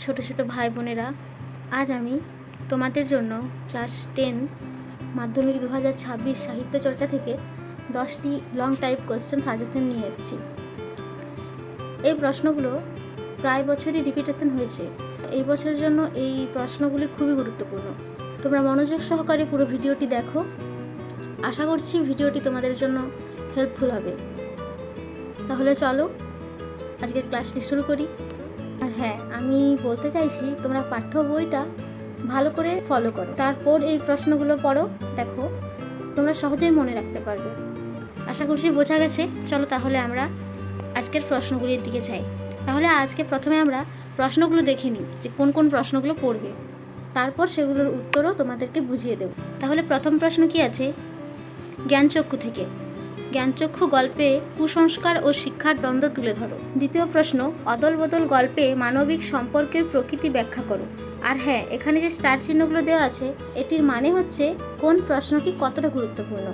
ছোট ছোট ভাই বোনেরা, আজ আমি তোমাদের জন্য ক্লাস 10 মাধ্যমিক 2026 সাহিত্য চর্চা থেকে 10টি লং টাইপ কোয়েশ্চেন সাজেশন নিয়ে এসেছি। এই প্রশ্নগুলো প্রায় বছরই রিপিটেশন হয়েছে। এই বছরের জন্য এই প্রশ্নগুলি খুবই গুরুত্বপূর্ণ। তোমরা মনোযোগ সহকারে পুরো ভিডিওটি দেখো। আশা করছি ভিডিওটি তোমাদের জন্য হেল্পফুল হবে। তাহলে চলো আজকের ক্লাসটি শুরু করি। আর হ্যাঁ, আমি বলতে চাইছি তোমরা পাঠ্য বইটা ভালো করে ফলো করো, তারপর এই প্রশ্নগুলো পড়ো, দেখো তোমরা সহজেই মনে রাখতে পারবে। আশা করছি বোঝা গেছে। চলো তাহলে আমরা আজকের প্রশ্নগুলির দিকে যাই। তাহলে আজকে প্রথমে আমরা প্রশ্নগুলো দেখে নিই যে কোন কোন প্রশ্নগুলো পড়বে, তারপর সেগুলোর উত্তরও তোমাদেরকে বুঝিয়ে দেব। তাহলে প্রথম প্রশ্ন কি আছে? জ্ঞানচক্ষু থেকে জ্ঞানচক্ষু গল্পে কুসংস্কার ও শিক্ষার দ্বন্দ্ব তুলে ধরো। দ্বিতীয় প্রশ্ন, অদল বদল গল্পে মানবিক সম্পর্কের প্রকৃতি ব্যাখ্যা করো। আর হ্যাঁ, এখানে যে স্টার চিহ্নগুলো দেওয়া আছে এটির মানে হচ্ছে কোন প্রশ্নটি কতটা গুরুত্বপূর্ণ।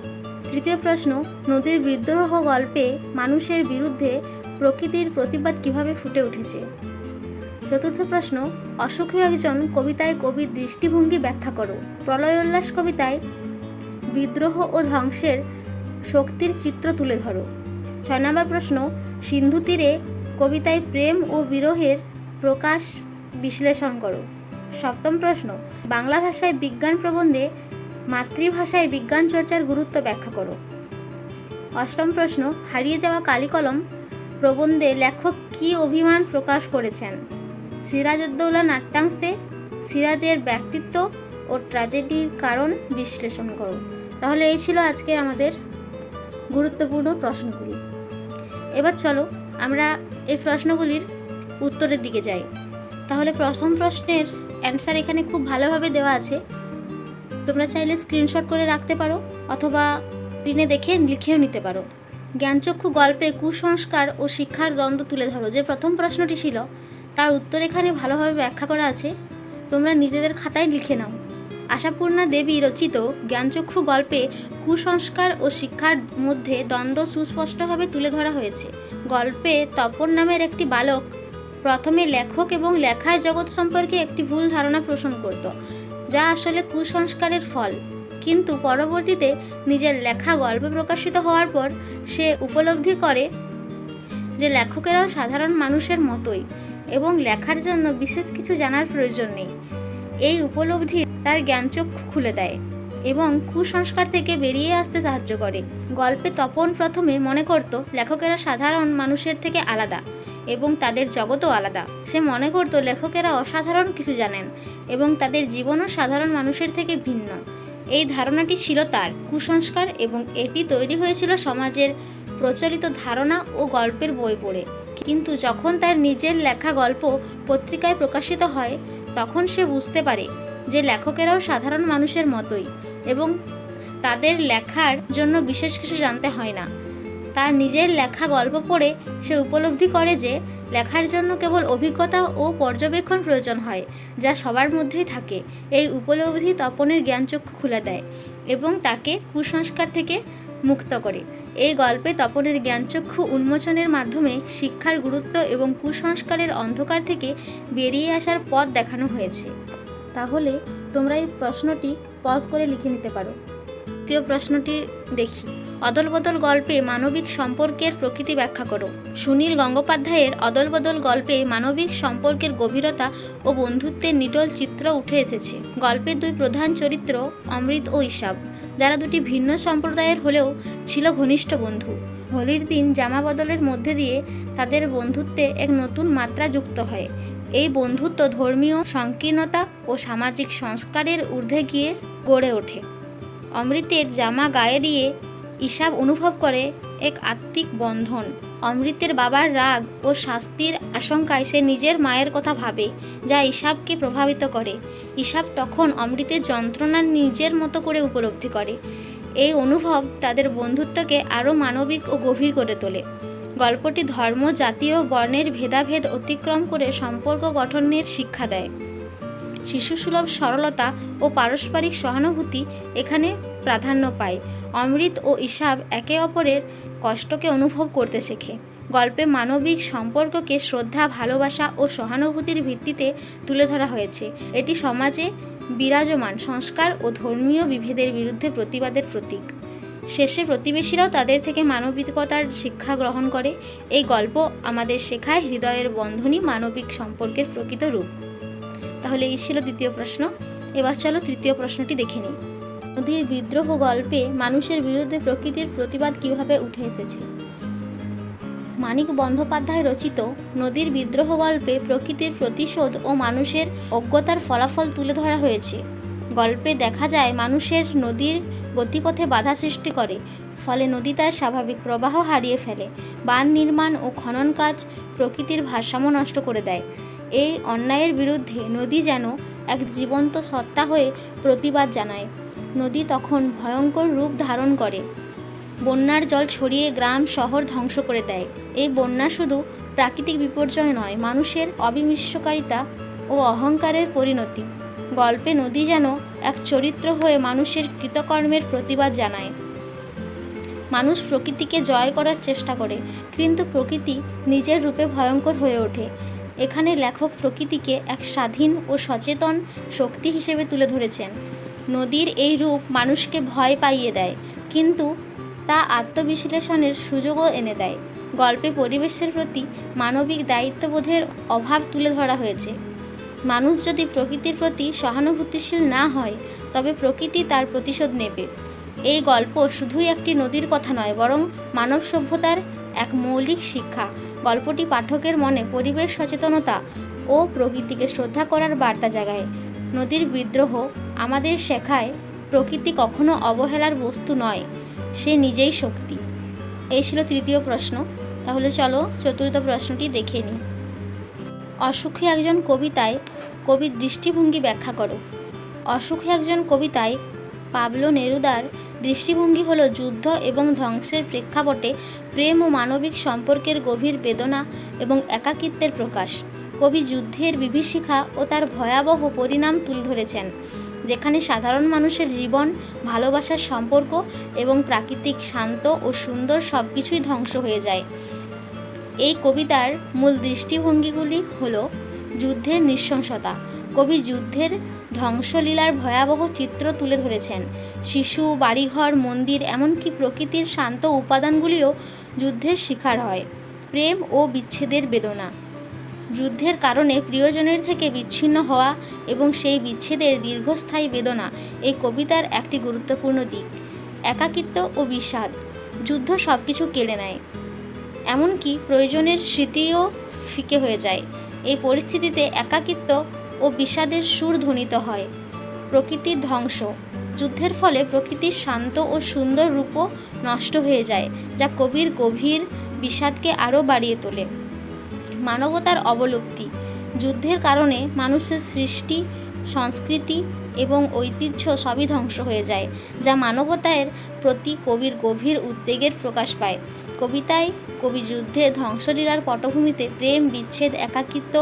তৃতীয় প্রশ্ন, নদীর বিদ্রোহ গল্পে মানুষের বিরুদ্ধে প্রকৃতির প্রতিবাদ কিভাবে ফুটে উঠেছে। চতুর্থ প্রশ্ন, অসুখী একজন কবিতায় কবির দৃষ্টিভঙ্গি ব্যাখ্যা করো। প্রলয়োল্লাস কবিতায় বিদ্রোহ ও ধ্বংসের শক্তির চিত্র তুলে ধরো। 6 নম্বর প্রশ্ন, সিন্ধু তীরে কবিতায় প্রেম ও বিরহের প্রকাশ বিশ্লেষণ করো। সপ্তম প্রশ্ন, বাংলা ভাষায় বিজ্ঞান প্রবন্ধে মাতৃভাষায় বিজ্ঞান চর্চার গুরুত্ব ব্যাখ্যা করো। অষ্টম প্রশ্ন, হারিয়ে যাওয়া কালিকলম প্রবন্ধে লেখক কী অভিমান প্রকাশ করেছেন। সিরাজউদ্দৌলা নাট্যাংশে সিরাজের ব্যক্তিত্ব ও ট্র্যাজেডির কারণ বিশ্লেষণ করো। তাহলে এই ছিল আজকে আমাদের গুরুত্বপূর্ণ প্রশ্নগুলি। এবার চলো আমরা এই প্রশ্নগুলির উত্তরের দিকে যাই। তাহলে প্রথম প্রশ্নের অ্যান্সার এখানে খুব ভালোভাবে দেওয়া আছে। তোমরা চাইলে স্ক্রিনশট করে রাখতে পারো অথবা স্ক্রিনে দেখে লিখেও নিতে পারো। জ্ঞানচক্ষু গল্পে কুসংস্কার ও শিক্ষার দ্বন্দ্ব তুলে ধরো, যে প্রথম প্রশ্নটি ছিল তার উত্তর এখানে ভালোভাবে ব্যাখ্যা করা আছে। তোমরা নিজেদের খাতায় লিখে নাও। আশাপূর্ণা দেবী রচিত জ্ঞানচক্ষু গল্পে কুসংস্কার ও শিক্ষার মধ্যে দ্বন্দ্ব সুস্পষ্টভাবে তুলে ধরা হয়েছে। গল্পে তপন নামের একটি বালক প্রথমে লেখক এবং লেখার জগৎ সম্পর্কে একটি ভুল ধারণা পোষণ করত, যা আসলে কুসংস্কারের ফল। কিন্তু পরবর্তীতে নিজের লেখা গল্পে প্রকাশিত হওয়ার পর সে উপলব্ধি করে যে লেখকেরাও সাধারণ মানুষের মতোই এবং লেখার জন্য বিশেষ কিছু জানার প্রয়োজন নেই। এই উপলব্ধি তার জ্ঞানচক্ষু খুলে দেয় এবং কুসংস্কার থেকে বেরিয়ে আসতে সাহায্য করে। গল্পে তপন প্রথমে মনে করত লেখকেরা সাধারণ মানুষের থেকে আলাদা এবং তাদের জগৎও আলাদা। সে মনে করত লেখকেরা অসাধারণ কিছু জানেন এবং তাদের জীবনও সাধারণ মানুষের থেকে ভিন্ন। এই ধারণাটি ছিল তার কুসংস্কার এবং এটি তৈরি হয়েছিল সমাজের প্রচলিত ধারণা ও গল্পের বই পড়ে। কিন্তু যখন তার নিজের লেখা গল্প পত্রিকায় প্রকাশিত হয় তখন সে বুঝতে পারে যে লেখকেরাও সাধারণ মানুষের মতোই এবং তাদের লেখার জন্য বিশেষ কিছু জানতে হয় না। তার নিজের লেখা গল্প পড়ে সে উপলব্ধি করে যে লেখার জন্য কেবল অভিজ্ঞতা ও পর্যবেক্ষণ প্রয়োজন হয়, যা সবার মধ্যেই থাকে। এই উপলব্ধি তপনের জ্ঞানচক্ষু খুলে দেয় এবং তাকে কুসংস্কার থেকে মুক্ত করে। এই গল্পে তপনের জ্ঞানচক্ষু উন্মোচনের মাধ্যমে শিক্ষার গুরুত্ব এবং কুসংস্কারের অন্ধকার থেকে বেরিয়ে আসার পথ দেখানো হয়েছে। তাহলে তোমরা এই প্রশ্নটি পজ করে লিখে নিতে পারো। দ্বিতীয় প্রশ্নটি দেখি। অদল বদল গল্পে মানবিক সম্পর্কের প্রকৃতি ব্যাখ্যা করো। সুনীল গঙ্গোপাধ্যায়ের অদল বদল গল্পে মানবিক সম্পর্কের গভীরতা ও বন্ধুত্বের নিটল চিত্র উঠে এসেছে। গল্পের দুই প্রধান চরিত্র অমৃত ও ঈশাব, যারা দুটি ভিন্ন সম্প্রদায়ের হলেও ছিল ঘনিষ্ঠ বন্ধু। হোলির দিন জামা বদলের মধ্যে দিয়ে তাদের বন্ধুত্বে এক নতুন মাত্রা যুক্ত হয়। এই বন্ধুত্ব ধর্মীয় সংকীর্ণতা ও সামাজিক সংস্কারের ঊর্ধ্বে গিয়ে গড়ে ওঠে। অমৃতের জামা গায়ে দিয়ে ঈশাব অনুভব করে এক আত্মিক বন্ধন। অমৃতের বাবার রাগ ও শাস্তির আশঙ্কায় সে নিজের মায়ের কথা ভাবে, যা ঈশাবকে প্রভাবিত করে। ঈশাব তখন অমৃতের যন্ত্রণা নিজের মতো করে উপলব্ধি করে। এই অনুভব তাদের বন্ধুত্বকে আরও মানবিক ও গভীর করে তোলে। গল্পটি ধর্ম, জাতি ও বর্ণের ভেদাভেদ অতিক্রম করে সম্পর্ক গঠনের শিক্ষা দেয়। শিশুসুলভ সরলতা ও পারস্পরিক সহানুভূতি এখানে প্রাধান্য পায়। অমৃত ও ঈশাব একে অপরের কষ্টকে অনুভব করতে শেখে, গল্পে মানবিক সম্পর্ককে শ্রদ্ধা, ভালোবাসা ও সহানুভূতির ভিত্তিতে তুলে ধরা হয়েছে। এটি সমাজে বিরাজমান সংস্কার ও ধর্মীয় বিভেদের বিরুদ্ধে প্রতিবাদের প্রতীক। শেষে প্রতিবেশীরাও তাদের থেকে মানবিকতার শিক্ষা গ্রহণ করে। এই গল্প আমাদের শেখায় হৃদয়ের বন্ধনই মানবিক সম্পর্কের প্রকৃত রূপ। তাহলে এই ছিল দ্বিতীয় প্রশ্ন। এবার চলো তৃতীয় প্রশ্নটি দেখে নিই। নদীর বিদ্রোহ গল্পে মানুষের বিরুদ্ধে প্রকৃতির প্রতিবাদ কিভাবে উঠে এসেছে? মানিক বন্দ্যোপাধ্যায় রচিত নদীর বিদ্রোহ গল্পে প্রকৃতির প্রতিশোধ ও মানুষের অজ্ঞতার ফলাফল তুলে ধরা হয়েছে। গল্পে দেখা যায় মানুষের নদীর গতিপথে বাধা সৃষ্টি করে, ফলে নদী তার স্বাভাবিক প্রবাহ হারিয়ে ফেলে। বাঁধ নির্মাণ ও খনন কাজ প্রকৃতির ভারসাম্য নষ্ট করে দেয়। এই অন্যায়ের বিরুদ্ধে নদী যেন এক জীবন্ত সত্তা হয়ে প্রতিবাদ জানায়। নদী তখন ভয়ঙ্কর রূপ ধারণ করে, বন্যার জল ছড়িয়ে গ্রাম শহর ধ্বংস করে দেয়। এই বন্যা শুধু প্রাকৃতিক বিপর্যয় নয়, মানুষের অবিমিশ্রকারিতা ও অহংকারের পরিণতি। গল্পে নদী যেন এক চরিত্র হয়ে মানুষের কৃতকর্মের প্রতিবাদ জানায়। মানুষ প্রকৃতিকে জয় করার চেষ্টা করে, কিন্তু প্রকৃতি নিজের রূপে ভয়ঙ্কর হয়ে ওঠে। এখানে লেখক প্রকৃতিকে এক স্বাধীন ও সচেতন শক্তি হিসেবে তুলে ধরেছেন। নদীর এই রূপ মানুষকে ভয় পাইয়ে দেয়, কিন্তু তা আত্মবিশ্লেষণের সুযোগও এনে দেয়। গল্পে পরিবেশের প্রতি মানবিক দায়িত্ববোধের অভাব তুলে ধরা হয়েছে। মানুষ যদি প্রকৃতির প্রতি সহানুভূতিশীল না হয়, তবে প্রকৃতি তার প্রতিশোধ নেবে। এই গল্প শুধুই একটি নদীর কথা নয়, বরং মানব সভ্যতার এক মৌলিক শিক্ষা। গল্পটি পাঠকের মনে পরিবেশ সচেতনতা ও প্রকৃতিকে শ্রদ্ধা করার বার্তা জাগায়। নদীর বিদ্রোহ আমাদের শেখায় প্রকৃতি কখনো অবহেলার বস্তু নয়, সে নিজেই শক্তি। এই ছিল তৃতীয় প্রশ্ন। তাহলে চলো চতুর্থ প্রশ্নটি দেখে নিই। অসুখী একজন কবিতায় কবির দৃষ্টিভঙ্গি ব্যাখ্যা করো। অসুখী একজন কবিতায় পাবলো নেরুদার দৃষ্টিভঙ্গি হলো যুদ্ধ এবং ধ্বংসের প্রেক্ষাপটে প্রেম ও মানবিক সম্পর্কের গভীর বেদনা এবং একাকিত্বের প্রকাশ। কবি যুদ্ধের বিভীষিকা ও তার ভয়াবহ পরিণাম তুলে ধরেছেন, যেখানে সাধারণ মানুষের জীবন, ভালোবাসার সম্পর্ক এবং প্রাকৃতিক শান্ত ও সুন্দর সব কিছুই ধ্বংস হয়ে যায়। এই কবিতার মূল দৃষ্টিভঙ্গিগুলি হলো যুদ্ধের নৃশংসতা। কবি যুদ্ধের ধ্বংসলীলার ভয়াবহ চিত্র তুলে ধরেছেন। শিশু, বাড়িঘর, মন্দির, এমনকি প্রকৃতির শান্ত উপাদানগুলিও যুদ্ধের শিকার হয়। প্রেম ও বিচ্ছেদের বেদনা। যুদ্ধের কারণে প্রিয়জনের থেকে বিচ্ছিন্ন হওয়া এবং সেই বিচ্ছেদের দীর্ঘস্থায়ী বেদনা এই কবিতার একটি গুরুত্বপূর্ণ দিক। একাকিত্ব ও বিষাদ। যুদ্ধ সব কিছু কেড়ে নেয়, এমনকি প্রয়োজনের স্মৃতিও ফিকে হয়ে যায়। এই পরিস্থিতিতে একাকিত্ব ও বিষাদের সুর ধ্বনিত হয়। প্রকৃতির ধ্বংস। যুদ্ধের ফলে প্রকৃতির শান্ত ও সুন্দর রূপও নষ্ট হয়ে যায়, যা কবির গভীর বিষাদকে আরও বাড়িয়ে তোলে। মানবতার অবলুপ্তি। যুদ্ধের কারণে মানুষের সৃষ্টি, সংস্কৃতি এবং ঐতিহ্য সবই ধ্বংস হয়ে যায়, যা মানবতার প্রতি কবির গভীর উদ্বেগের প্রকাশ পায়। কবিতায় কবি যুদ্ধের ধ্বংসলীলার পটভূমিতে প্রেম, বিচ্ছেদ, একাকিত্ব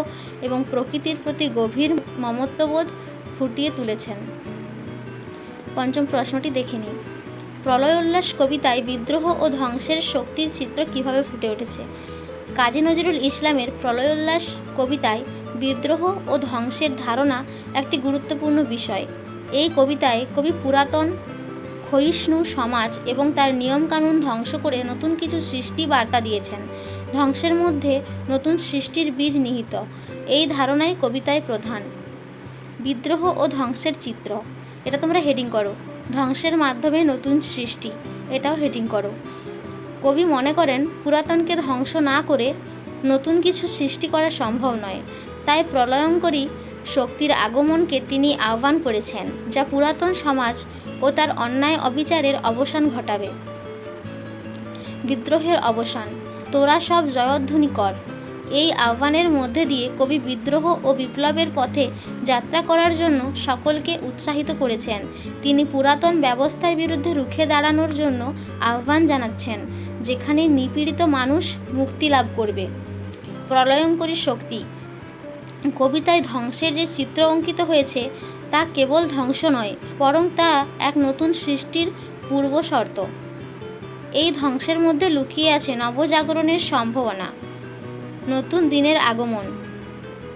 এবং প্রকৃতির প্রতি গভীর মমত্ববোধ ফুটিয়ে তুলেছেন। পঞ্চম প্রশ্নটি দেখে নিই। প্রলয়োল্লাস কবিতায় বিদ্রোহ ও ধ্বংসের শক্তির চিত্র কিভাবে ফুটে উঠেছে? কাজী নজরুল ইসলামের প্রলয়োল্লাস কবিতায় বিদ্রোহ ও ধ্বংসের ধারণা একটি গুরুত্বপূর্ণ বিষয়। এই কবিতায় কবি পুরাতন ক্ষয়িষ্ণু সমাজ এবং তার নিয়মকানুন ধ্বংস করে নতুন কিছু সৃষ্টি বার্তা দিয়েছেন। ধ্বংসের মধ্যে নতুন সৃষ্টির বীজ নিহিত, এই ধারণাই কবিতায় প্রধান। বিদ্রোহ ও ধ্বংসের চিত্র, এটা তোমরা হেডিং করো। ধ্বংসের মাধ্যমে নতুন সৃষ্টি, এটাও হেডিং করো। কবি মনে করেন পুরাতনকে ধ্বংস না করে নতুন কিছু সৃষ্টি করা সম্ভব নয়, তাই প্রলয়ঙ্করী শক্তির আগমনকে তিনি আহ্বান করেছেন, যা পুরাতন সমাজ ও তার অন্যায় অবিচারের অবসান ঘটাবে। বিদ্রোহের অবসান। তোরা সব জয়ধ্বনি কর, এই আহ্বানের মধ্যে দিয়ে কবি বিদ্রোহ ও বিপ্লবের পথে যাত্রা করার জন্য সকলকে উৎসাহিত করেছেন। তিনি পুরাতন ব্যবস্থার বিরুদ্ধে রুখে দাঁড়ানোর জন্য আহ্বান জানাচ্ছেন, যেখানে নিপীড়িত মানুষ মুক্তি লাভ করবে। প্রলয়ঙ্করী শক্তি। কবিতায় ধ্বংসের যে চিত্র অঙ্কিত হয়েছে তা কেবল ধ্বংস নয়, বরং তা এক নতুন সৃষ্টির পূর্বশর্ত। এই ধ্বংসের মধ্যে লুকিয়ে আছে নবজাগরণের সম্ভাবনা, নতুন দিনের আগমন।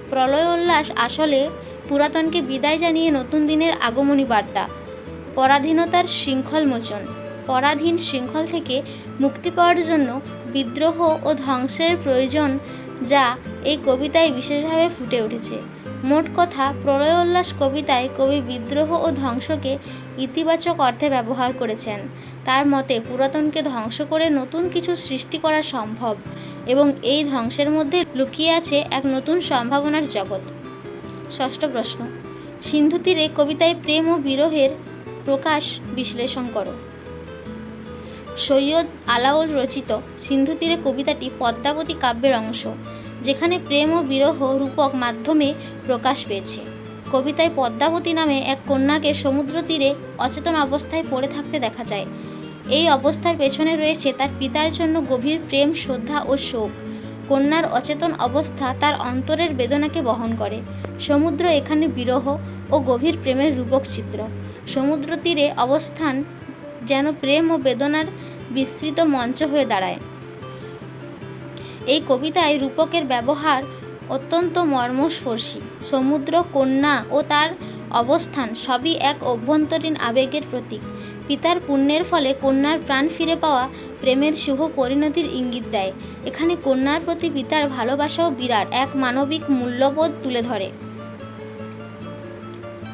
প্রলয় উল্লাস আসলে পুরাতনকে বিদায় জানিয়ে নতুন দিনের আগমনী বার্তা, পরাধীনতার শৃঙ্খল মোচন। পরাধীন শৃঙ্খল থেকে মুক্তি পাওয়ার জন্য বিদ্রোহ ও ধ্বংসের প্রয়োজন, যা এই কবিতায় বিশেষভাবে ফুটে উঠেছে। মোট কথা, প্রলয় উল্লাস কবিতায় কবি বিদ্রোহ ও ধ্বংসকে ইতিবাচক অর্থে ব্যবহার করেছেন। তার মতে পুরাতনকে ধ্বংস করে নতুন কিছু সৃষ্টি করা সম্ভব এবং এই ধ্বংসের মধ্যে লুকিয়ে আছে এক নতুন সম্ভাবনার জগৎ। ষষ্ঠ প্রশ্ন, সিন্ধু তীরে কবিতায় প্রেম ও বিরহের প্রকাশ বিশ্লেষণ করো। সৈয়দ আলাওল রচিত সিন্ধু তীরে কবিতাটি পদ্মাবতী কাব্যের অংশ, যেখানে প্রেম ও বিরহ রূপক মাধ্যমে প্রকাশ পেয়েছে। কবিতায় পদ্মাবতী নামে এক কন্যাকে সমুদ্র তীরে অচেতন অবস্থায় পড়ে থাকতে দেখা যায়। এই অবস্থার পেছনে রয়েছে তার পিতার জন্য গভীর প্রেম, শ্রদ্ধা ও শোক। কন্যার অচেতন অবস্থা তার অন্তরের বেদনাকে বহন করে। সমুদ্র এখানে বিরহ ও গভীর প্রেমের রূপক চিত্র। সমুদ্র তীরে অবস্থান যেন প্রেম ও বেদনার বিস্তৃত মঞ্চ হয়ে দাঁড়ায়। এই কবিতায় রূপকের ব্যবহার অত্যন্ত মর্মস্পর্শী। সমুদ্র, কন্যা ও তার অবস্থান সবই এক অভ্যন্তরীণ আবেগের প্রতীক। পিতার পুণ্যের ফলে কন্যার প্রাণ ফিরে পাওয়া প্রেমের শুভ পরিণতির ইঙ্গিত দেয়। এখানে কন্যার প্রতি পিতার ভালোবাসাও বিরাট এক মানবিক মূল্যবোধ তুলে ধরে।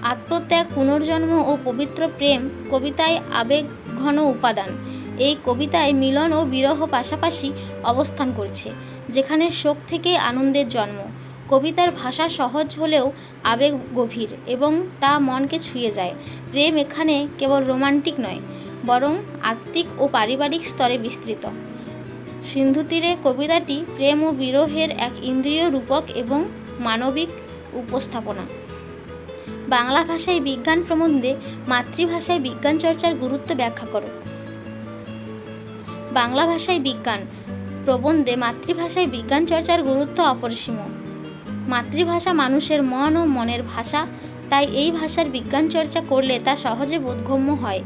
আত্মত্যাগ, পুনর্জন্ম ও পবিত্র প্রেম কবিতায় আবেগঘন উপাদান। এই কবিতায় মিলন ও বিরহ পাশাপাশি অবস্থান করছে, যেখানে শোক থেকে আনন্দের জন্ম। কবিতার ভাষা সহজ হলেও আবেগ গভীর এবং তা মনকে ছুঁয়ে যায়। প্রেম এখানে কেবল রোমান্টিক নয়, বরং আত্মিক ও পারিবারিক স্তরে বিস্তৃত। সিন্ধু তীরে কবিতাটি প্রেম ও বিরহের এক ইন্দ্রিয় রূপক এবং মানবিক উপস্থাপনা। বাংলা ভাষায় বিজ্ঞান প্রবন্ধে মাতৃভাষায় বিজ্ঞান চর্চার গুরুত্ব ব্যাখ্যা করো। বাংলা ভাষায় বিজ্ঞান প্রবন্ধে মাতৃভাষায় বিজ্ঞান চর্চার গুরুত্ব অপরিসীম। মাতৃভাষা মানুষের মন ও মনের ভাষা, তাই এই ভাষার বিজ্ঞান চর্চা করলে তা সহজে বোধগম্য হয়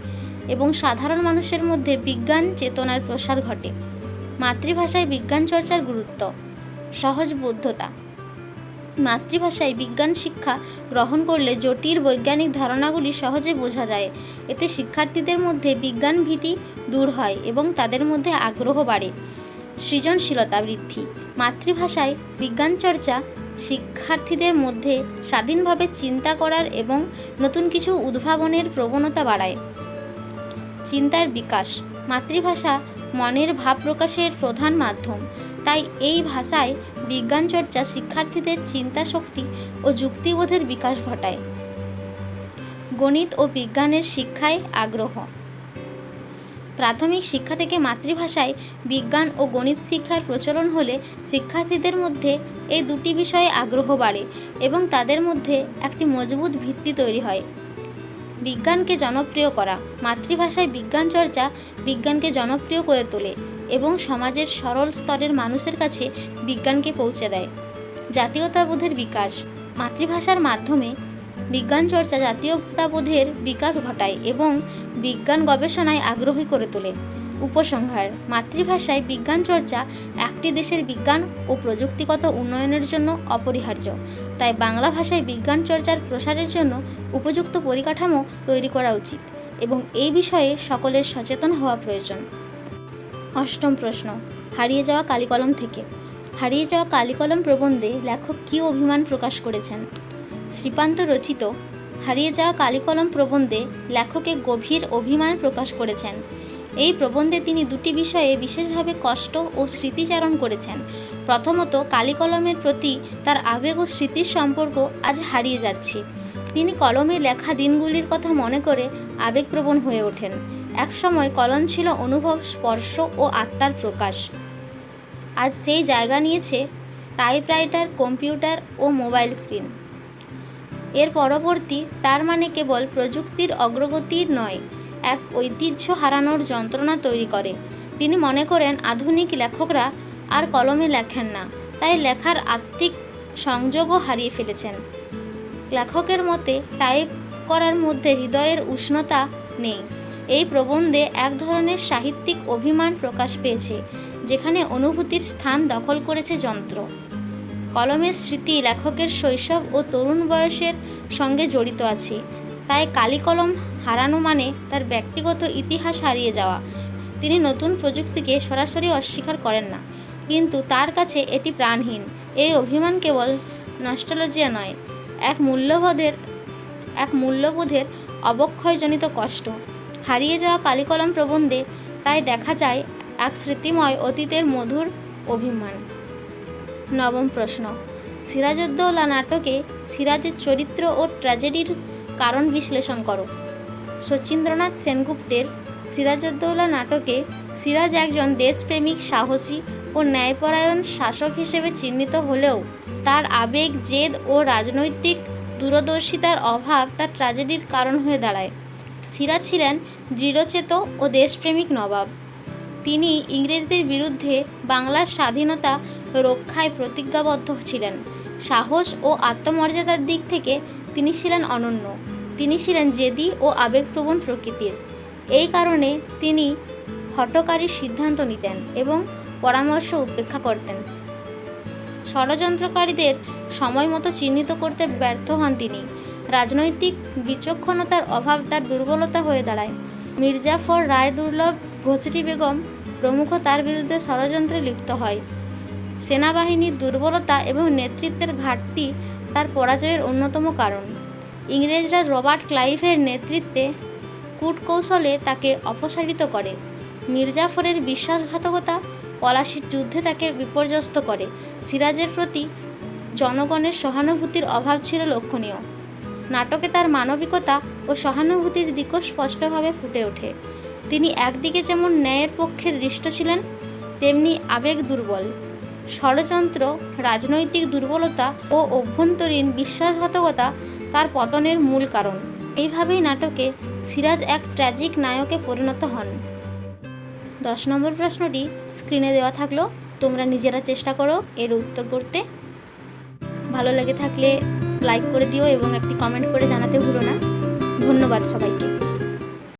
এবং সাধারণ মানুষের মধ্যে বিজ্ঞান চেতনার প্রসার ঘটে। মাতৃভাষায় বিজ্ঞান চর্চার গুরুত্ব, সহজবোধ্যতা। মাতৃভাষায় বিজ্ঞান শিক্ষা গ্রহণ করলে জটিল বৈজ্ঞানিক ধারণাগুলি সহজে বোঝা যায়। এতে শিক্ষার্থীদের মধ্যে বিজ্ঞান ভীতি দূর হয় এবং তাদের মধ্যে আগ্রহ বাড়ে। সৃজনশীলতা বৃদ্ধি। মাতৃভাষায় বিজ্ঞান চর্চা শিক্ষার্থীদের মধ্যে স্বাধীনভাবে চিন্তা করার এবং নতুন কিছু উদ্ভাবনের প্রবণতা বাড়ায়। চিন্তার বিকাশ। মাতৃভাষা মনের ভাব প্রকাশের প্রধান মাধ্যম, তাই এই ভাষায় বিজ্ঞান চর্চা শিক্ষার্থীদের চিন্তা শক্তি ও যুক্তিবোধের বিকাশ ঘটায়। গণিত ও বিজ্ঞানের শিক্ষায় আগ্রহ। প্রাথমিক শিক্ষা থেকে মাতৃভাষায় বিজ্ঞান ও গণিত শিক্ষার প্রচলন হলে শিক্ষার্থীদের মধ্যে এই দুটি বিষয়ে আগ্রহ বাড়ে এবং তাদের মধ্যে একটি মজবুত ভিত্তি তৈরি হয়। বিজ্ঞানকে জনপ্রিয় করা। মাতৃভাষায় বিজ্ঞান চর্চা বিজ্ঞানকে জনপ্রিয় করে তোলে এবং সমাজের সরল স্তরের মানুষের কাছে বিজ্ঞানকে পৌঁছে দেয়। জাতীয়তাবোধের বিকাশ। মাতৃভাষার মাধ্যমে বিজ্ঞান চর্চা জাতীয়তাবোধের বিকাশ ঘটায় এবং বিজ্ঞান গবেষণায় আগ্রহী করে তোলে। উপসংহার। মাতৃভাষায় বিজ্ঞান চর্চা একটি দেশের বিজ্ঞান ও প্রযুক্তিগত উন্নয়নের জন্য অপরিহার্য, তাই বাংলা ভাষায় বিজ্ঞান চর্চার প্রসারের জন্য উপযুক্ত পরিকাঠামো তৈরি করা উচিত এবং এই বিষয়ে সকলের সচেতন হওয়া প্রয়োজন। অষ্টম প্রশ্ন, হারিয়ে যাওয়া কালিকলম থেকে। হারিয়ে যাওয়া কালিকলম প্রবন্ধে লেখক কী অভিমান প্রকাশ করেছেন? শ্রীপান্ত রচিত হারিয়ে যাওয়া কালিকলম প্রবন্ধে লেখক এক গভীর অভিমান প্রকাশ করেছেন। এই প্রবন্ধে তিনি দুটি বিষয়ে বিশেষভাবে কষ্ট ও স্মৃতিচারণ করেছেন। প্রথমত, কালিকলমের প্রতি তার আবেগ ও স্মৃতির সম্পর্ক আজ হারিয়ে যাচ্ছে। তিনি কলমে লেখা দিনগুলির কথা মনে করে আবেগপ্রবণ হয়ে ওঠেন। এক সময় কলম ছিল অনুভব, স্পর্শ ও আত্মার প্রকাশ। আজ সেই জায়গা নিয়েছে টাইপরাইটার, কম্পিউটার ও মোবাইল স্ক্রিন। এর পরবর্তী, তার মানে কেবল প্রযুক্তির অগ্রগতির নয়, এক ঐতিহ্য হারানোর যন্ত্রণা তৈরি করে। তিনি মনে করেন আধুনিক লেখকরা আর কলমে লেখেন না, তাই লেখার আত্মিক সংযোগও হারিয়ে ফেলেছেন। লেখকের মতে টাইপ করার মধ্যে হৃদয়ের উষ্ণতা নেই। এই প্রবন্ধে এক ধরনের সাহিত্যিক অভিমান প্রকাশ পেয়েছে, যেখানে অনুভূতির স্থান দখল করেছে যন্ত্র। কলমের স্মৃতি লেখকের শৈশব ও তরুণ বয়সের সঙ্গে জড়িত আছে, তাই কালি কলম হারানো মানে তার ব্যক্তিগত ইতিহাস হারিয়ে যাওয়া। তিনি নতুন প্রযুক্তিকে সরাসরি অস্বীকার করেন না, কিন্তু তার কাছে এটি প্রাণহীন। এই অভিমান কেবল নস্টালজিয়া নয়, এক মূল্যবোধের অবক্ষয়জনিত কষ্ট। হারিয়ে যাওয়া কালিকলম প্রবন্ধে তাই দেখা যায় এক স্মৃতিময় অতীতের মধুর অভিমান। নবম প্রশ্ন, সিরাজউদ্দৌলা নাটকে সিরাজের চরিত্র ও ট্র্যাজেডির কারণ বিশ্লেষণ করো। শচীন্দ্রনাথ সেনগুপ্তের সিরাজউদ্দৌলা নাটকে সিরাজ একজন দেশপ্রেমিক, সাহসী ও ন্যায়পরায়ণ শাসক হিসেবে চিহ্নিত হলেও তার আবেগ, জেদ ও রাজনৈতিক দূরদর্শিতার অভাব তার ট্র্যাজেডির কারণ হয়ে দাঁড়ায়। সিরাজ ছিলেন দৃঢ়চেত ও দেশপ্রেমিক নবাব। তিনি ইংরেজদের বিরুদ্ধে বাংলার স্বাধীনতা রক্ষায় প্রতিজ্ঞাবদ্ধ ছিলেন। সাহস ও আত্মমর্যাদার দিক থেকে তিনি ছিলেন অনন্য। তিনি ছিলেন জেদি ও আবেগপ্রবণ প্রকৃতির। এই কারণে তিনি হঠকারী সিদ্ধান্ত নিতেন এবং পরামর্শ উপেক্ষা করতেন। ষড়যন্ত্রকারীদের সময় মতো চিহ্নিত করতে ব্যর্থ হন তিনি। রাজনৈতিক বিচক্ষণতার অভাব তার দুর্বলতা হয়ে দাঁড়ায়। মির্জাফর, রায়দুর্লভ, ঘোষরি বেগম প্রমুখ তার বিরুদ্ধে ষড়যন্ত্রে লিপ্ত হয়। সেনাবাহিনীর দুর্বলতা এবং নেতৃত্বের ঘাটতি তার পরাজয়ের অন্যতম কারণ। ইংরেজরা রবার্ট ক্লাইভের নেতৃত্বে কূটকৌশলে তাকে অপসারিত করে। মির্জাফরের বিশ্বাসঘাতকতা পলাশির যুদ্ধে তাকে বিপর্যস্ত করে। সিরাজের প্রতি জনগণের সহানুভূতির অভাব ছিল লক্ষণীয়। নাটকে তার মানবিকতা ও সহানুভূতির দিকও স্পষ্টভাবে ফুটে ওঠে। তিনি একদিকে যেমন ন্যায়ের পক্ষে দৃষ্ট ছিলেন, তেমনি আবেগ দুর্বল। ষড়যন্ত্র, রাজনৈতিক দুর্বলতা ও অভ্যন্তরীণ বিশ্বাসঘাতকতা তার পতনের মূল কারণ। এইভাবেই নাটকে সিরাজ এক ট্র্যাজিক নায়কে পরিণত হন। 10 নম্বর প্রশ্নটি স্ক্রিনে দেওয়া থাকলো, তোমরা নিজেরা চেষ্টা করো এর উত্তর করতে। ভালো লেগে থাকলে লাইক করে দিও এবং একটি কমেন্ট করে জানাতে ভুলো না। ধন্যবাদ সবাইকে।